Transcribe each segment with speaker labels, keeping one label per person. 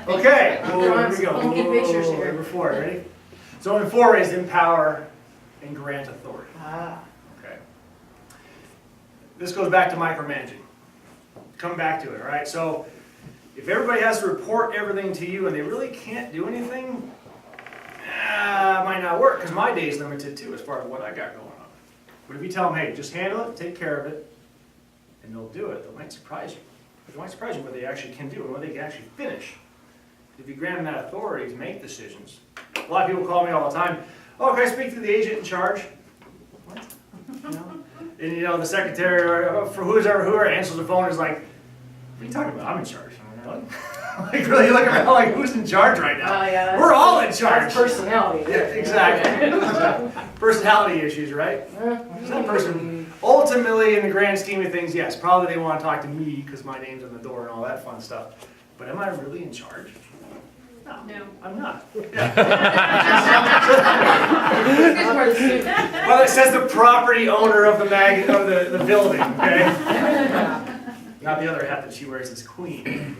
Speaker 1: Okay, here we go.
Speaker 2: Funky pictures here.
Speaker 1: Number 4, ready? So number 4 is empower and grant authority. Okay. This goes back to micromanaging. Come back to it, all right? So if everybody has to report everything to you and they really can't do anything, it might not work, because my day's limited too as far as what I got going on. But if you tell them, hey, just handle it, take care of it, and they'll do it, they might surprise you. They might surprise you what they actually can do and what they can actually finish. If you grant them that authority to make decisions. A lot of people call me all the time, oh, can I speak to the agent in charge? What? And you know, the secretary or for whoever answers the phone is like, what are you talking about? I'm in charge. I'm like, like really look around like, who's in charge right now?
Speaker 2: Yeah,
Speaker 1: we're all in charge.
Speaker 2: That's personality.
Speaker 1: Yeah, exactly. Personality issues, right? That person, ultimately, in the grand scheme of things, yes, probably they want to talk to me because my name's on the door and all that fun stuff. But am I really in charge? No, I'm not. Yeah. Well, it says the property owner of the the building, okay? Not the other hat that she wears as queen.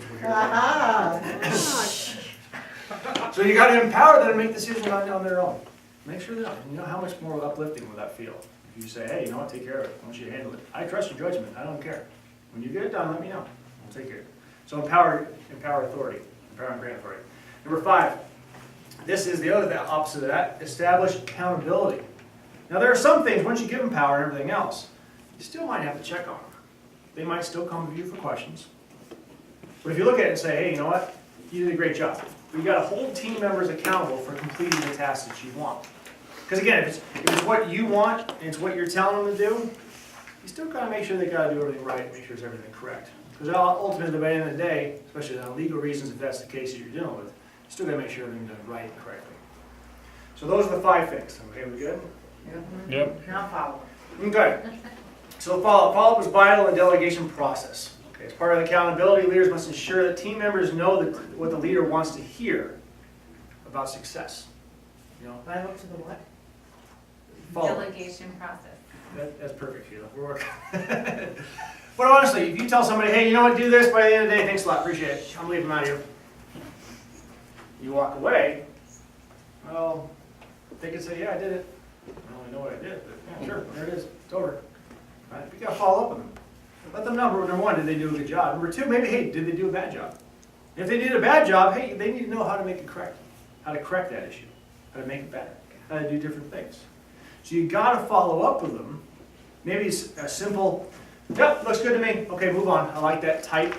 Speaker 1: So you got to empower them to make decisions on their own. Make sure that you know how much more uplifting will that feel if you say, hey, you know what, take care of it. I want you to handle it. I trust your judgment. I don't care. When you get it done, let me know. I'll take care of it. So empower authority. Empower and grant authority. Number 5. This is the opposite of that. Establish accountability. Now there are some things, once you give them power and everything else, you still might have to check on them. They might still come to you for questions. But if you look at it and say, hey, you know what? You did a great job. But you got to hold team members accountable for completing the tasks that you want. Because again, if it's what you want and it's what you're telling them to do, you still got to make sure they got to do everything right, make sure it's everything correct. Because ultimately, by the end of the day, especially on legal reasons, if that's the case that you're dealing with, you still got to make sure everything's done right and correctly. So those are the 5 things. Okay, we good?
Speaker 3: Yep.
Speaker 2: Now follow.
Speaker 1: Okay. So follow-up is vital in the delegation process. Okay, as part of accountability, leaders must ensure that team members know what the leader wants to hear about success. You know,
Speaker 2: Live up to the what?
Speaker 4: Delegation process.
Speaker 1: That's perfect, Sheila. We're working. But honestly, if you tell somebody, hey, you know what, do this by the end of the day, thanks a lot, appreciate it, I'm leaving out of here. You walk away, well, they could say, yeah, I did it. I don't really know what I did, but yeah, sure, there it is, it's over. Right? You got to follow up with them. Let them know, number 1, did they do a good job? Number 2, maybe, hey, did they do a bad job? If they did a bad job, hey, they need to know how to make it correct. How to correct that issue. How to make it better. How to do different things. So you got to follow up with them. Maybe it's a simple, yep, looks good to me. Okay, move on. I like that type.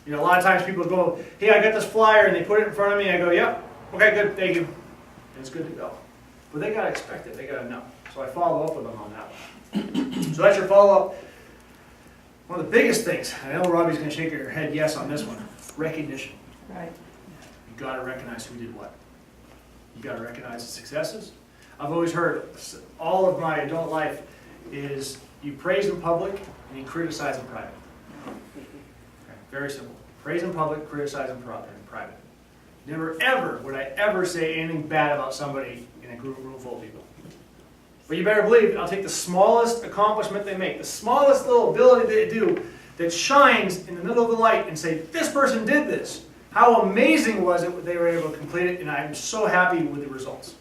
Speaker 1: You know, a lot of times people go, hey, I got this flyer, and they put it in front of me. I go, yep, okay, good, thank you. And it's good to go. But they got to expect it. They got to know. So I follow up with them on that one. So that's your follow-up. One of the biggest things, I know Robbie's going to shake her head yes on this one, recognition.
Speaker 2: Right.
Speaker 1: You got to recognize who did what. You got to recognize the successes. I've always heard, all of my adult life is you praise in public and you criticize in private. Okay, very simple. Praise in public, criticize in private. Never ever would I ever say anything bad about somebody in a room full of people. But you better believe I'll take the smallest accomplishment they make, the smallest little ability they do that shines in the middle of the light and say, this person did this. How amazing was it that they were able to complete it, and I'm so happy with the results.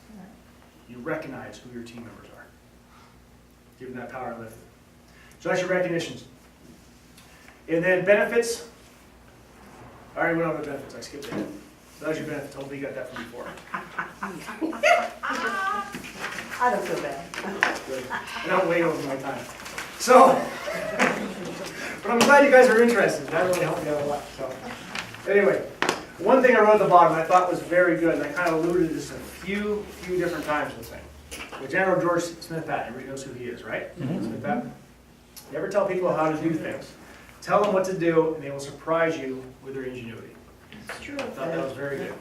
Speaker 1: You recognize who your team members are. Give them that power lift. So that's your recognitions. And then benefits. I already went over the benefits. I skipped it. So that's your benefits. Hopefully you got that from before.
Speaker 2: I don't feel bad.
Speaker 1: Good. And I'm way over my time. So, but I'm glad you guys are interested. That really helped me out a lot. So, anyway, one thing I wrote at the bottom I thought was very good, and I kind of alluded to this a few different times in the thing. With General George Smith-Patton, everybody knows who he is, right? Smith-Patton. Never tell people how to do things. Tell them what to do, and they will surprise you with their ingenuity.
Speaker 2: It's true.
Speaker 1: I thought that was very good.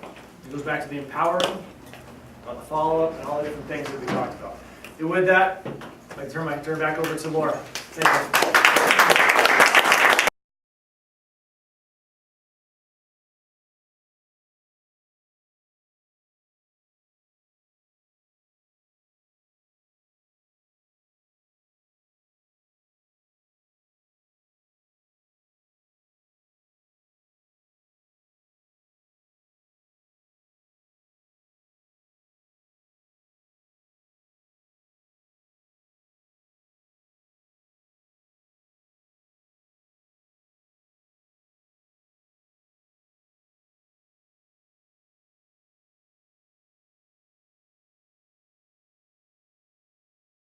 Speaker 1: It goes back to the empowering, about the follow-up, and all the different things that we talked about. And with that, I'd like to turn back over to Laura. Thank you.